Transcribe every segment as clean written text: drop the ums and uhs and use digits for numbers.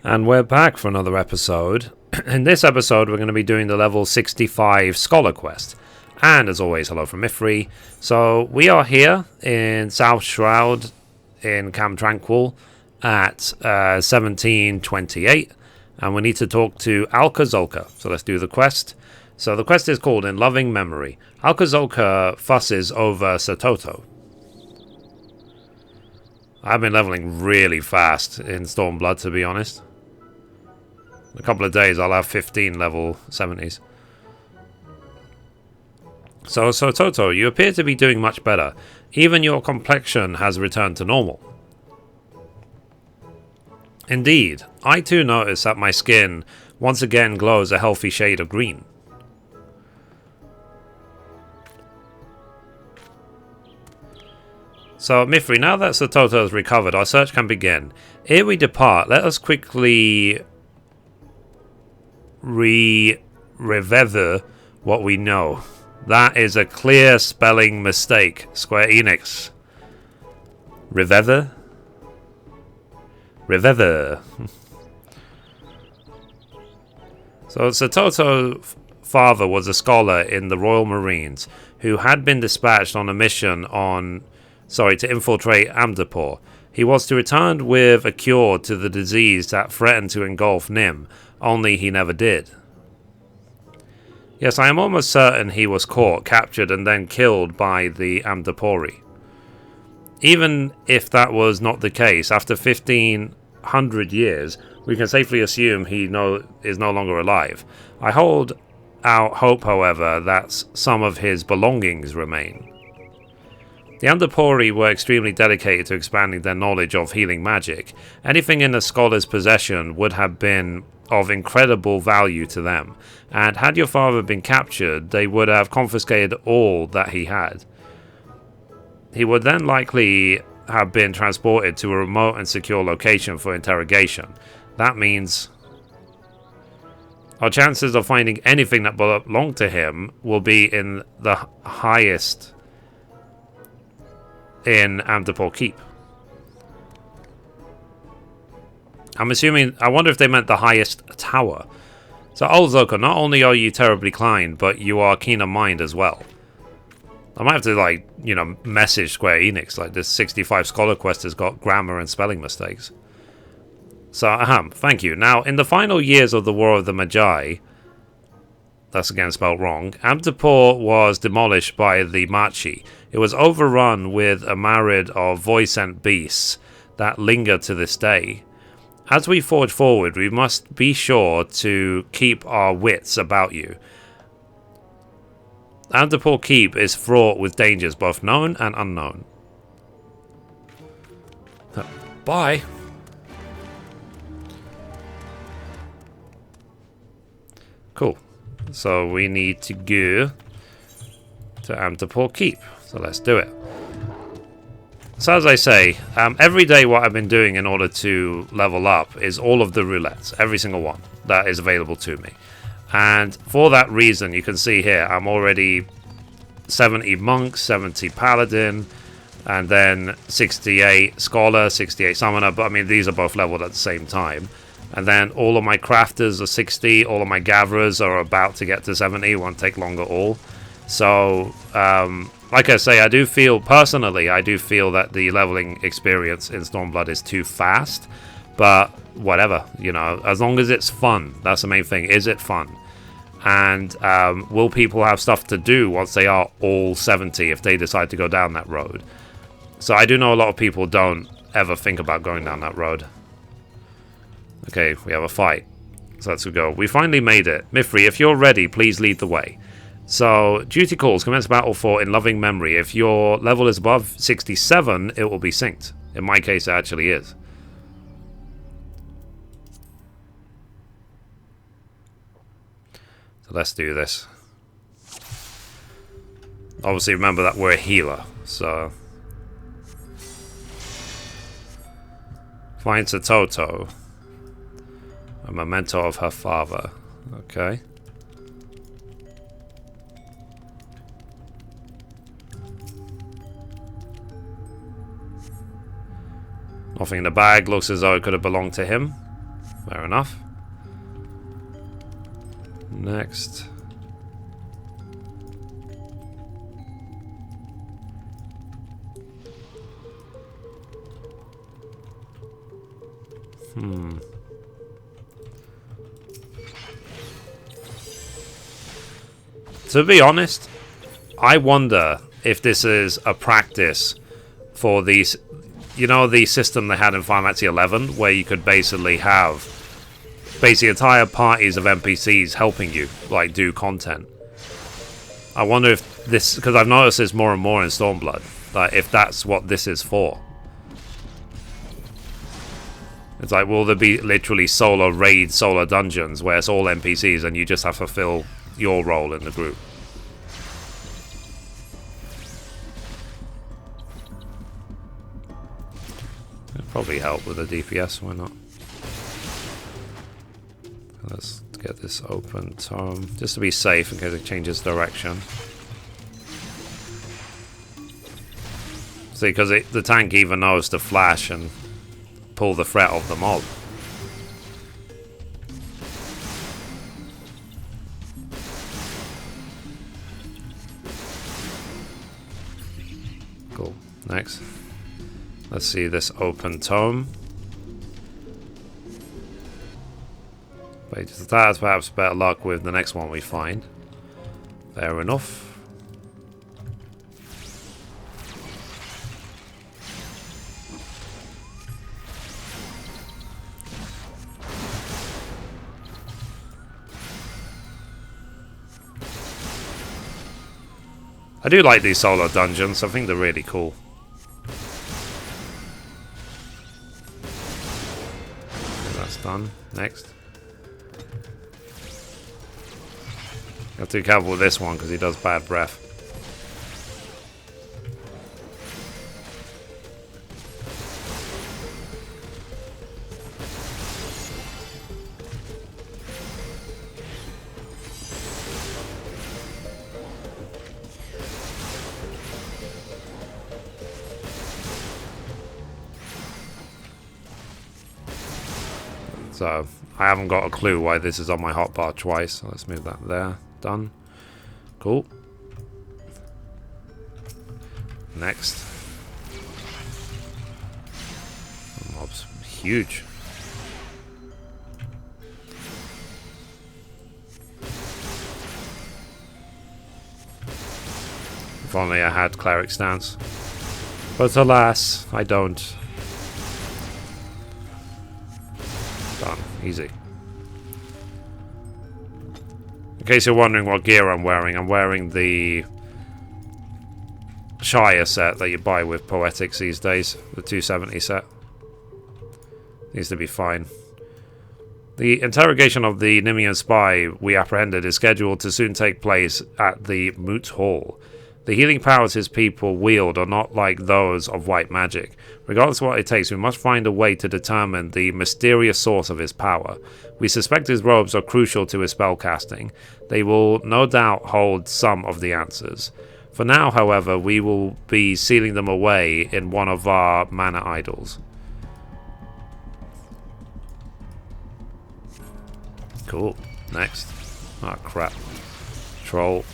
And we're back for another episode. In this episode, we're going to be doing the level 65 Scholar Quest. And as always, hello from Mithrie. So we are here in South Shroud in Camp Tranquil at 1728. And we need to talk to Alka-Zolka. So let's do the quest. So the quest is called In Loving Memory. Alka-Zolka fusses over Satoto. I've been leveling really fast in Stormblood, to be honest. In a couple of days, I'll have 15 level 70s. So, Satoto, you appear to be doing much better. Even your complexion has returned to normal. Indeed, I too notice that my skin once again glows a healthy shade of green. So, Mithrie, now that Satoto has recovered, our search can begin. Ere we depart, let us quickly reveather what we know. That is a clear spelling mistake. Square Enix. Reveather? Reveather. So, Satoto's father was a scholar in the Royal Marines who had been dispatched on a mission to infiltrate Amdapor. He was to return with a cure to the disease that threatened to engulf Nim, only he never did. Yes, I am almost certain he was caught, captured, and then killed by the Amdapori. Even if that was not the case, after 1500 years, we can safely assume he is no longer alive. I hold out hope, however, that some of his belongings remain. The Amdapori were extremely dedicated to expanding their knowledge of healing magic. Anything in a scholar's possession would have been of incredible value to them, and had your father been captured, they would have confiscated all that he had. He would then likely have been transported to a remote and secure location for interrogation. That means our chances of finding anything that belonged to him will be in the highest in Amdapor Keep. I wonder if they meant the highest tower. So, Alka-Zolka, not only are you terribly kind, but you are keen of mind as well. I might have to, message Square Enix, this 65 Scholar Quest has got grammar and spelling mistakes. So, thank you. Now, in the final years of the War of the Magi, that's again spelled wrong, Amdapor was demolished by the Machi. It was overrun with a myriad of voice-sent beasts that linger to this day. As we forge forward, we must be sure to keep our wits about you. Amdapor Keep is fraught with dangers, both known and unknown. Bye. Cool. So we need to go to Amdapor Keep. So let's do it. So as I say, every day what I've been doing in order to level up is all of the roulettes, every single one that is available to me. And for that reason, you can see here, I'm already 70 Monk, 70 Paladin, and then 68 Scholar, 68 Summoner, but I mean, these are both leveled at the same time. And then all of my Crafters are 60, all of my Gatherers are about to get to 70, won't take long at all. So, like I say, I do feel that the leveling experience in Stormblood is too fast, but whatever, as long as it's fun, that's the main thing. Is it fun? And will people have stuff to do once they are all 70 if they decide to go down that road? So I do know a lot of people don't ever think about going down that road. Okay, we have a fight. So let's go. We finally made it. Mithrie, if you're ready, please lead the way. So, duty calls, commence battle for In Loving Memory. If your level is above 67, it will be synced. In my case, it actually is. So let's do this. Obviously, remember that we're a healer, so... Find Satoto. A memento of her father. Okay. Nothing in the bag. Looks as though it could have belonged to him. Fair enough. Next. To be honest, I wonder if this is a practice for these, you know, the system they had in Final Fantasy XI, where you could basically have entire parties of NPCs helping you, like, do content. I wonder if this, because I've noticed this more and more in Stormblood, like, if that's what this is for. It's like, will there be literally solo raids, solo dungeons, where it's all NPCs and you just have to fill your role in the group? It'd probably help with the DPS, why not? Let's get this open tome, just to be safe in case it changes direction. See, because the tank even knows to flash and pull the threat of the mob. Cool. Next. Let's see this open tome. But that's perhaps better luck with the next one we find. Fair enough. I do like these solo dungeons, I think they're really cool. Okay, that's done. Next. Have to be careful with this one because he does bad breath. So, I haven't got a clue why this is on my hotbar twice. So let's move that there. Done. Cool. Next. The mob's huge. If only I had cleric stance. But alas, I don't. Done. Easy. In case you're wondering what gear I'm wearing the Shire set that you buy with Poetics these days, the 270 set. Needs to be fine. The interrogation of the Nimian spy we apprehended is scheduled to soon take place at the Moot Hall. The healing powers his people wield are not like those of white magic. Regardless of what it takes, we must find a way to determine the mysterious source of his power. We suspect his robes are crucial to his spellcasting. They will no doubt hold some of the answers. For now, however, we will be sealing them away in one of our mana idols. Cool. Next. Oh crap. Troll.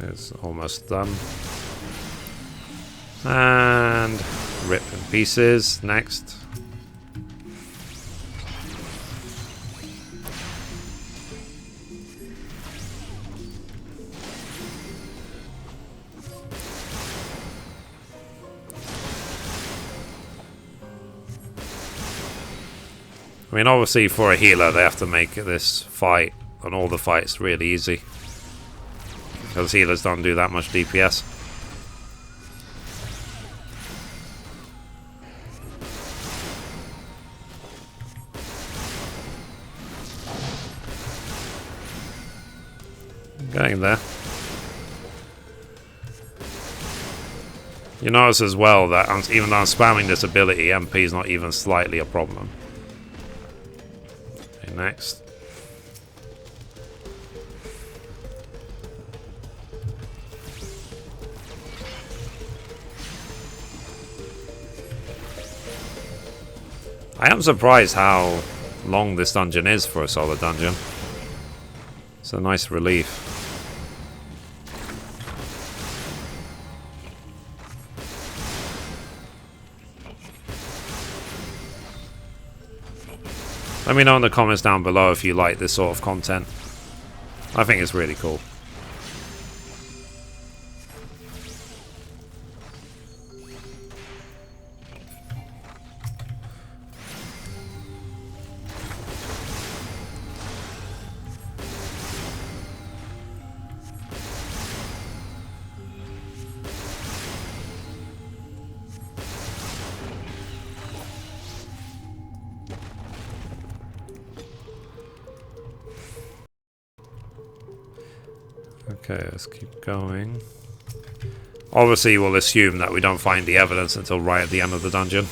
It's almost done. And rip in pieces. Next. I mean, obviously for a healer they have to make this fight and all the fights really easy. Because healers don't do that much DPS. Getting there. You notice as well that even though I'm spamming this ability, MP is not even slightly a problem. Okay, next. I am surprised how long this dungeon is for a solo dungeon. It's a nice relief. Let me know in the comments down below if you like this sort of content. I think it's really cool. Okay, let's keep going. Obviously, we'll assume that we don't find the evidence until right at the end of the dungeon.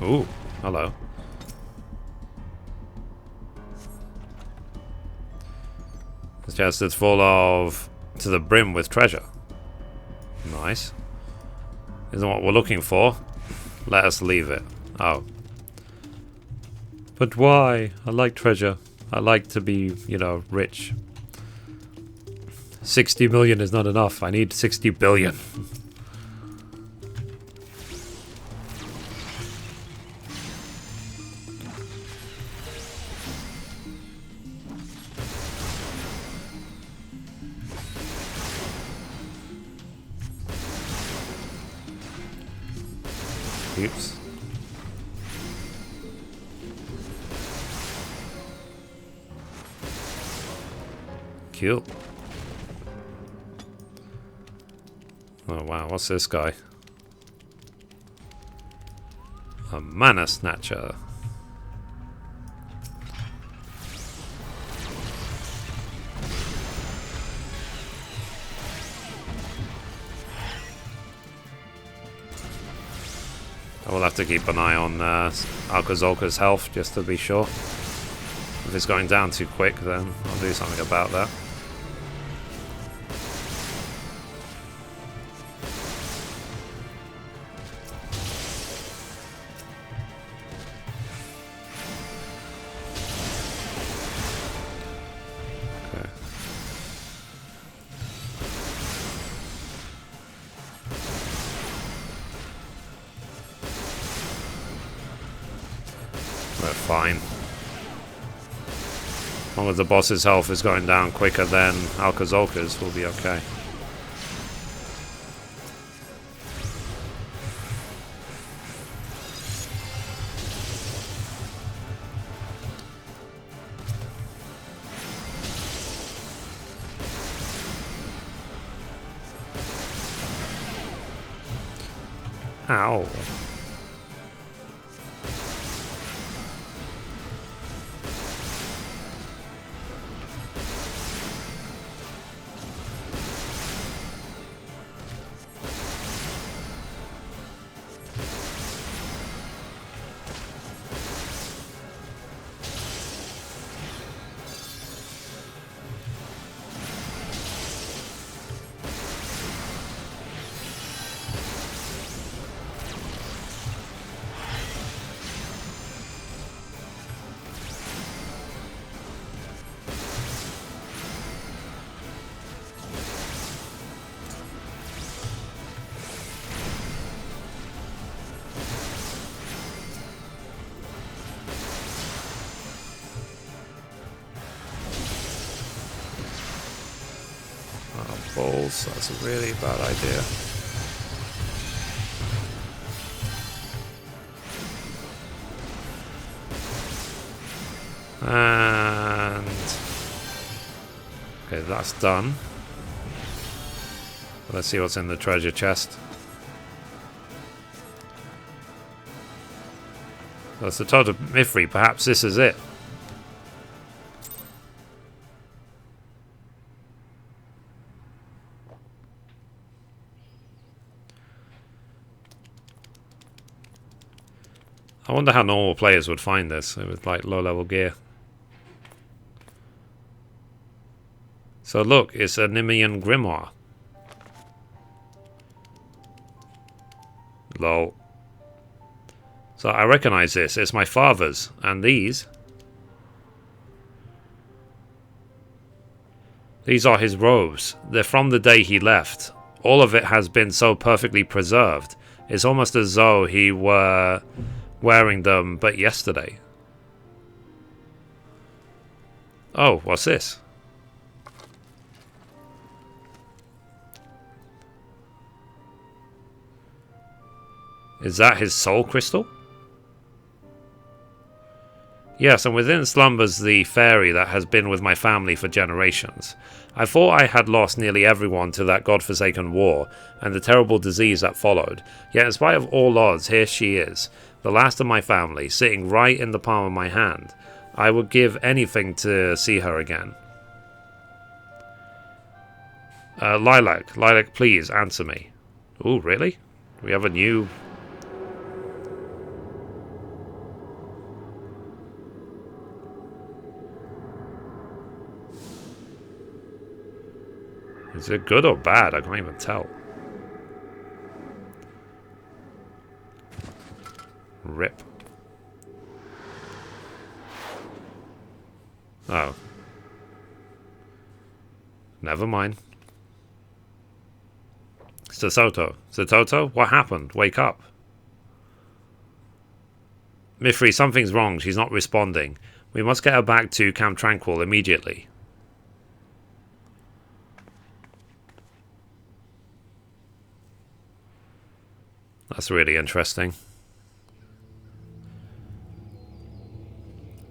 Ooh, hello. This chest is full of to the brim with treasure. Nice. Isn't what we're looking for. Let us leave it. Oh. But why? I like treasure. I like to be, you know, rich. 60 million is not enough. I need 60 billion. Oops. Cool. Oh wow, what's this guy? A mana snatcher. I will have to keep an eye on Alcazolca's health just to be sure. If it's going down too quick, then I'll do something about that. We're fine. As long as the boss's health is going down quicker than Alcazolca's, we'll be okay. Ow. Balls, that's a really bad idea. And Okay, that's done. Let's see what's in the treasure chest. That's the Toad of Mithrie. Perhaps this is it. I wonder how normal players would find this with like low-level gear. So look, it's a Nemean grimoire. Lol. So I recognize this. It's my father's. And these are his robes. They're from the day he left. All of it has been so perfectly preserved. It's almost as though he were wearing them but yesterday. Oh, what's this? Is that his soul crystal? Yes, and within slumbers the fairy that has been with my family for generations. I thought I had lost nearly everyone to that godforsaken war, and the terrible disease that followed. Yet in spite of all odds, here she is, the last of my family, sitting right in the palm of my hand. I would give anything to see her again. Lilac, please answer me. Ooh, really? We have a new... Is it good or bad? I can't even tell. Rip. Oh. Never mind. Satoto. Satoto? What happened? Wake up. Mithrie, something's wrong. She's not responding. We must get her back to Camp Tranquil immediately. That's really interesting.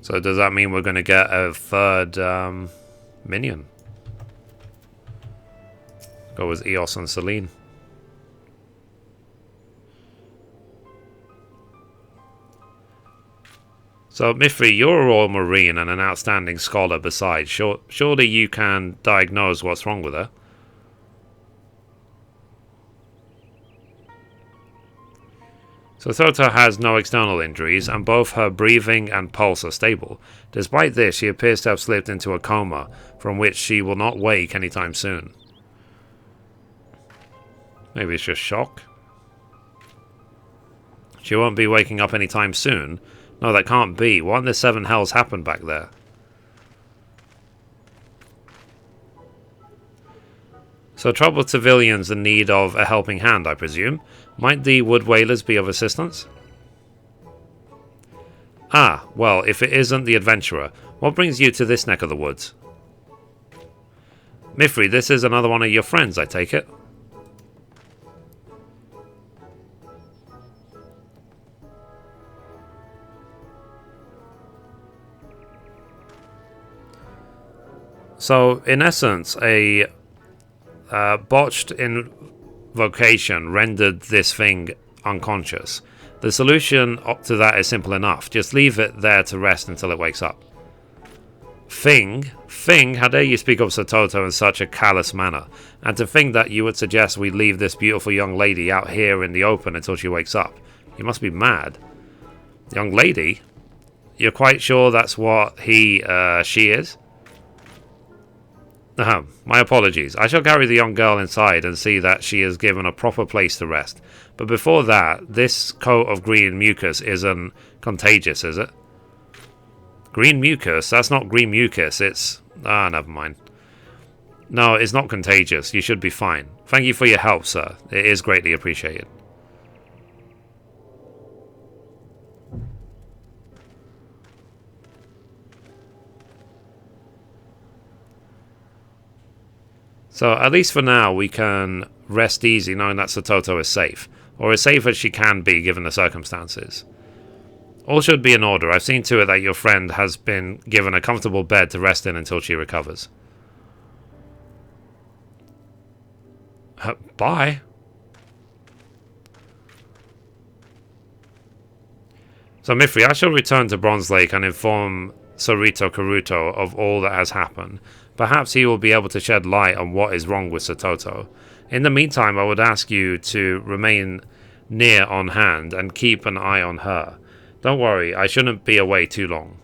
So does that mean we're going to get a third minion? Go with Eos and Celine. So Mithrie, you're a Royal Marine and an outstanding scholar besides. Surely you can diagnose what's wrong with her. So Thota has no external injuries, and both her breathing and pulse are stable. Despite this, she appears to have slipped into a coma, from which she will not wake anytime soon. Maybe it's just shock? She won't be waking up anytime soon? No, that can't be. What in the seven hells happened back there? So troubled civilians in need of a helping hand, I presume. Might the wood whalers be of assistance? Ah, well, if it isn't the adventurer, what brings you to this neck of the woods? Mithrie, this is another one of your friends, I take it? So, in essence, a botched invocation rendered this thing unconscious. The solution up to that is simple enough. Just leave it there to rest until it wakes up. Thing, how dare you speak of Satoto in such a callous manner? And to think that you would suggest we leave this beautiful young lady out here in the open until she wakes up. You must be mad. Young lady? You're quite sure that's what she is? My apologies. I shall carry the young girl inside and see that she is given a proper place to rest. But before that, this coat of green mucus isn't contagious, is it? Green mucus? That's not green mucus, it's... never mind. No, it's not contagious. You should be fine. Thank you for your help, sir. It is greatly appreciated. So, at least for now, we can rest easy knowing that Satoto is safe. Or as safe as she can be given the circumstances. All should be in order. I've seen to it that your friend has been given a comfortable bed to rest in until she recovers. Bye. So Mithrie, I shall return to Bronze Lake and inform Sarito Karuto of all that has happened. Perhaps he will be able to shed light on what is wrong with Satoto. In the meantime, I would ask you to remain near on hand and keep an eye on her. Don't worry, I shouldn't be away too long.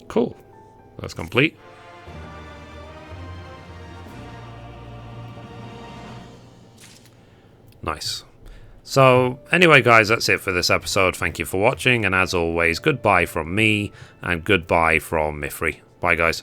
Cool. That's complete. Nice. So, anyway guys, that's it for this episode. Thank you for watching, and as always, goodbye from me, and goodbye from Mithrie. Bye guys.